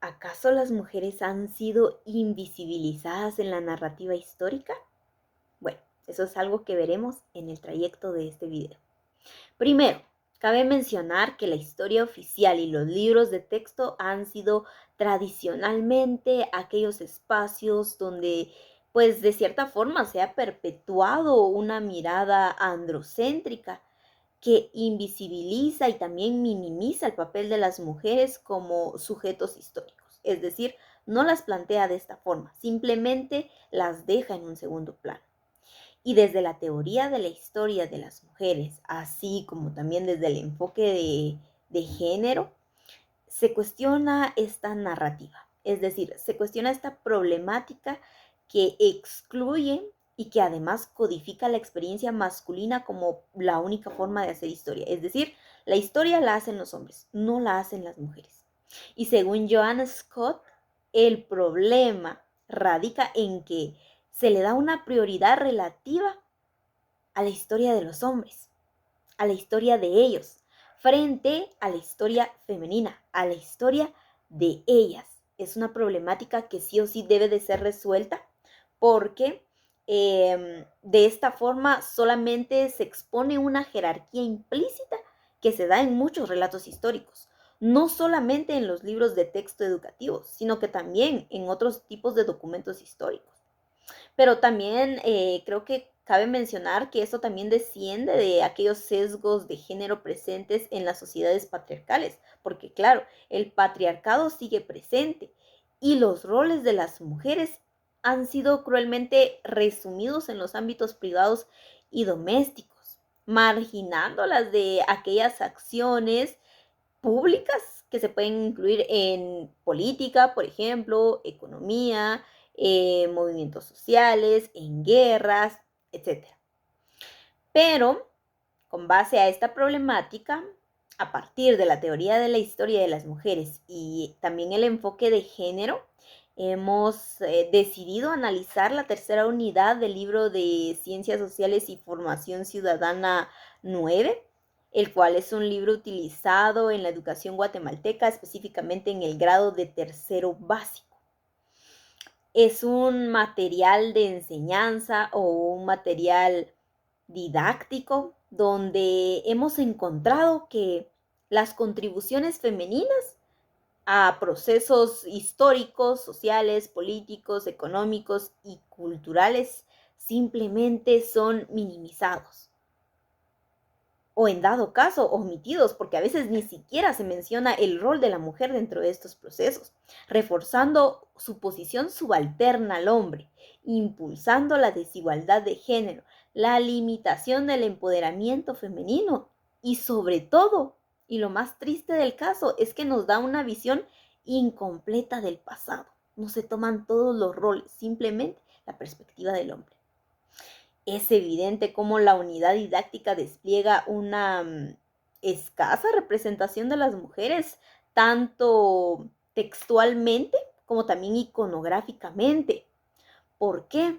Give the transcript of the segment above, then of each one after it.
¿Acaso las mujeres han sido invisibilizadas en la narrativa histórica? Bueno, eso es algo que veremos en el trayecto de este video. Primero, cabe mencionar que la historia oficial y los libros de texto han sido tradicionalmente aquellos espacios donde, pues de cierta forma, se ha perpetuado una mirada androcéntrica que invisibiliza y también minimiza el papel de las mujeres como sujetos históricos. Es decir, no las plantea de esta forma, simplemente las deja en un segundo plano. Y desde la teoría de la historia de las mujeres, así como también desde el enfoque de género, se cuestiona esta narrativa. Es decir, se cuestiona esta problemática que excluye y que además codifica la experiencia masculina como la única forma de hacer historia. Es decir, la historia la hacen los hombres, no la hacen las mujeres. Y según Joanna Scott, el problema radica en que se le da una prioridad relativa a la historia de los hombres, a la historia de ellos, frente a la historia femenina, a la historia de ellas. Es una problemática que sí o sí debe de ser resuelta porque de esta forma solamente se expone una jerarquía implícita que se da en muchos relatos históricos, no solamente en los libros de texto educativos, sino que también en otros tipos de documentos históricos. Pero también creo que cabe mencionar que eso también desciende de aquellos sesgos de género presentes en las sociedades patriarcales, porque claro, el patriarcado sigue presente y los roles de las mujeres han sido cruelmente resumidos en los ámbitos privados y domésticos, marginándolas de aquellas acciones públicas que se pueden incluir en política, por ejemplo, economía, movimientos sociales, en guerras, etcétera. Pero, con base a esta problemática, a partir de la teoría de la historia de las mujeres y también el enfoque de género, hemos decidido analizar la tercera unidad del libro de Ciencias Sociales y Formación Ciudadana 9, el cual es un libro utilizado en la educación guatemalteca, específicamente en el grado de tercero básico. Es un material de enseñanza o un material didáctico donde hemos encontrado que las contribuciones femeninas a procesos históricos, sociales, políticos, económicos y culturales simplemente son minimizados o en dado caso omitidos, porque a veces ni siquiera se menciona el rol de la mujer dentro de estos procesos, reforzando su posición subalterna al hombre, impulsando la desigualdad de género, la limitación del empoderamiento femenino y sobre todo, y lo más triste del caso, es que nos da una visión incompleta del pasado. No se toman todos los roles, simplemente la perspectiva del hombre. Es evidente cómo la unidad didáctica despliega una escasa representación de las mujeres, tanto textualmente como también iconográficamente. ¿Por qué?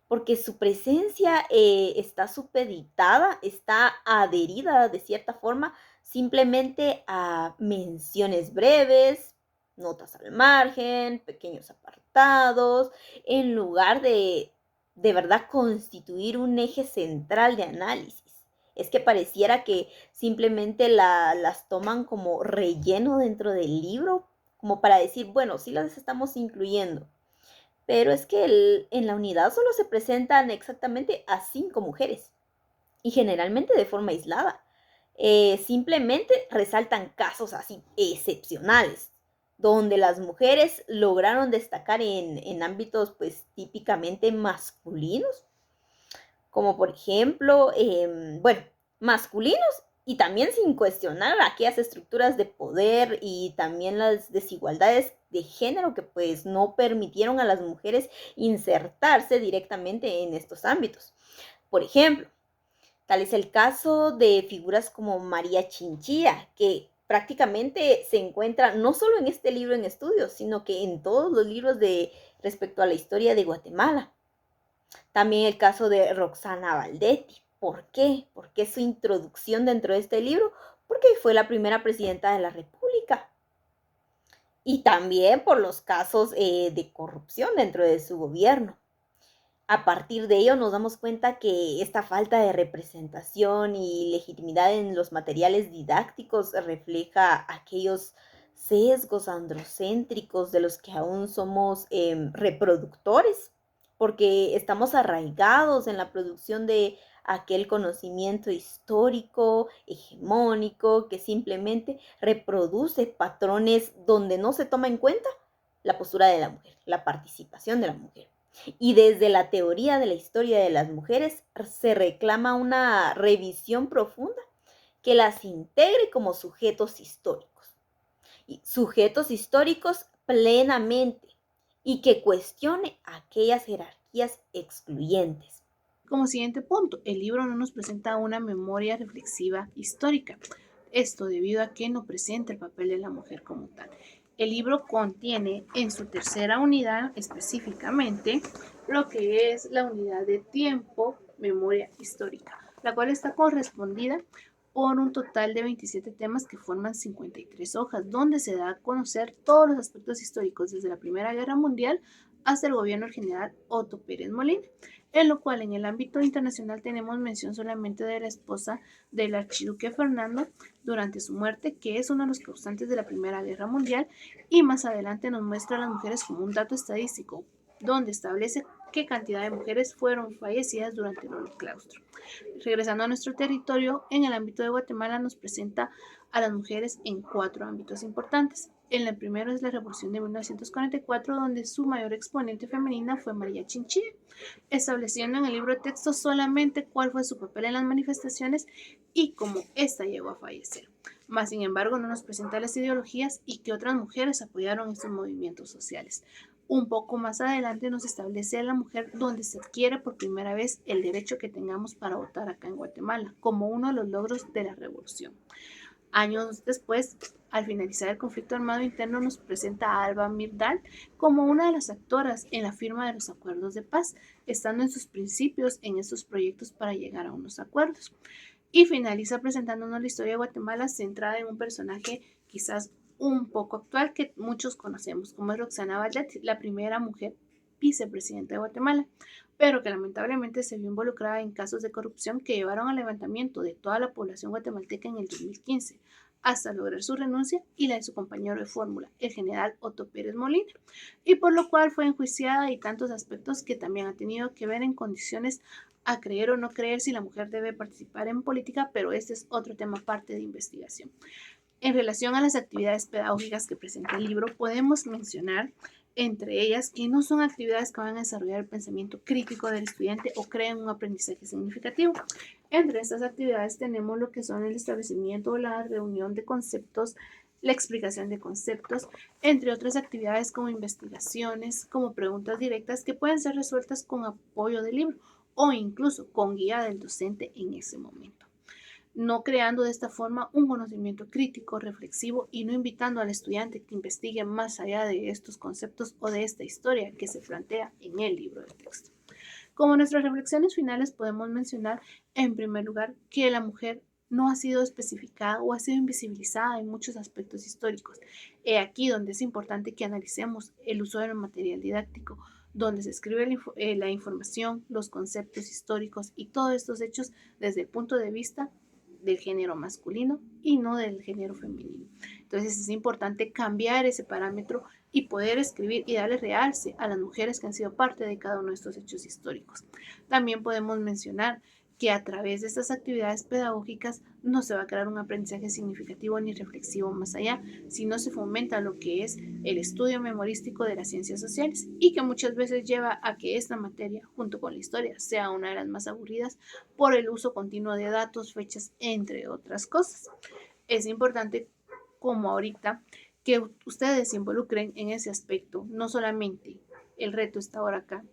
Porque su presencia está supeditada, está adherida de cierta forma simplemente a menciones breves, notas al margen, pequeños apartados, en lugar de verdad constituir un eje central de análisis. Es que pareciera que simplemente las toman como relleno dentro del libro, como para decir, bueno, sí las estamos incluyendo, pero es que en la unidad solo se presentan exactamente a 5 mujeres y generalmente de forma aislada. Simplemente resaltan casos así excepcionales, donde las mujeres lograron destacar en ámbitos pues típicamente masculinos, como por ejemplo, bueno, masculinos y también sin cuestionar aquellas estructuras de poder y también las desigualdades de género que pues no permitieron a las mujeres insertarse directamente en estos ámbitos. Por ejemplo, tal es el caso de figuras como María Chinchilla, que prácticamente se encuentra no solo en este libro en estudios, sino que en todos los libros de respecto a la historia de Guatemala. También el caso de Roxana Valdetti. ¿Por qué? ¿Por qué su introducción dentro de este libro? Porque fue la primera presidenta de la República. y también por los casos de corrupción dentro de su gobierno. A partir de ello nos damos cuenta que esta falta de representación y legitimidad en los materiales didácticos refleja aquellos sesgos androcéntricos de los que aún somos reproductores, porque estamos arraigados en la producción de aquel conocimiento histórico, hegemónico, que simplemente reproduce patrones donde no se toma en cuenta la postura de la mujer, la participación de la mujer. Y desde la teoría de la historia de las mujeres se reclama una revisión profunda que las integre como sujetos históricos. Y sujetos históricos plenamente y que cuestione aquellas jerarquías excluyentes. Como siguiente punto, el libro no nos presenta una memoria reflexiva histórica. Esto debido a que no presenta el papel de la mujer como tal. El libro contiene en su tercera unidad específicamente lo que es la unidad de tiempo, memoria histórica, la cual está correspondida por un total de 27 temas que forman 53 hojas, donde se da a conocer todos los aspectos históricos desde la Primera Guerra Mundial hasta el gobierno del general Otto Pérez Molina, en lo cual en el ámbito internacional tenemos mención solamente de la esposa del archiduque Fernando durante su muerte, que es uno de los causantes de la Primera Guerra Mundial, y más adelante nos muestra a las mujeres como un dato estadístico, donde establece qué cantidad de mujeres fueron fallecidas durante el holocausto. Regresando a nuestro territorio, en el ámbito de Guatemala nos presenta a las mujeres en 4 ámbitos importantes. En el primero es la Revolución de 1944, donde su mayor exponente femenina fue María Chinchilla, estableciendo en el libro de texto solamente cuál fue su papel en las manifestaciones y cómo ésta llegó a fallecer. Más sin embargo, no nos presenta las ideologías y que otras mujeres apoyaron estos movimientos sociales. Un poco más adelante nos establece a la mujer donde se adquiere por primera vez el derecho que tengamos para votar acá en Guatemala, como uno de los logros de la revolución. Años después, al finalizar el conflicto armado interno, nos presenta a Alba Myrdal como una de las actoras en la firma de los acuerdos de paz, estando en sus principios en estos proyectos para llegar a unos acuerdos. Y finaliza presentándonos la historia de Guatemala centrada en un personaje quizás un poco actual que muchos conocemos, como es Roxana Vallet, la primera mujer vicepresidenta de Guatemala, pero que lamentablemente se vio involucrada en casos de corrupción que llevaron al levantamiento de toda la población guatemalteca en el 2015, hasta lograr su renuncia y la de su compañero de fórmula, el general Otto Pérez Molina, y por lo cual fue enjuiciada y tantos aspectos que también ha tenido que ver en condiciones a creer o no creer si la mujer debe participar en política, pero este es otro tema aparte de investigación. En relación a las actividades pedagógicas que presenta el libro, podemos mencionar entre ellas que no son actividades que van a desarrollar el pensamiento crítico del estudiante o creen un aprendizaje significativo. Entre estas actividades tenemos lo que son el establecimiento o la reunión de conceptos, la explicación de conceptos, entre otras actividades como investigaciones, como preguntas directas que pueden ser resueltas con apoyo del libro o incluso con guía del docente en ese momento, no creando de esta forma un conocimiento crítico, reflexivo y no invitando al estudiante que investigue más allá de estos conceptos o de esta historia que se plantea en el libro de texto. Como nuestras reflexiones finales podemos mencionar en primer lugar que la mujer no ha sido especificada o ha sido invisibilizada en muchos aspectos históricos. He aquí donde es importante que analicemos el uso del material didáctico, donde se escribe la información, los conceptos históricos y todos estos hechos desde el punto de vista del género masculino y no del género femenino. Entonces es importante cambiar ese parámetro y poder escribir y darle realce a las mujeres que han sido parte de cada uno de estos hechos históricos. También podemos mencionar que a través de estas actividades pedagógicas no se va a crear un aprendizaje significativo ni reflexivo más allá, sino se fomenta lo que es el estudio memorístico de las ciencias sociales y que muchas veces lleva a que esta materia, junto con la historia, sea una de las más aburridas por el uso continuo de datos, fechas, entre otras cosas. Es importante, como ahorita, que ustedes se involucren en ese aspecto, no solamente el reto está ahora acá,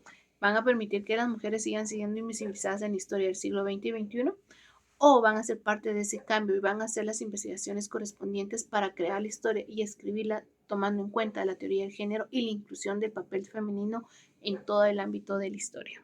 van a permitir que las mujeres sigan siendo invisibilizadas en la historia del siglo XX y XXI, o van a ser parte de ese cambio y van a hacer las investigaciones correspondientes para crear la historia y escribirla tomando en cuenta la teoría del género y la inclusión del papel femenino en todo el ámbito de la historia.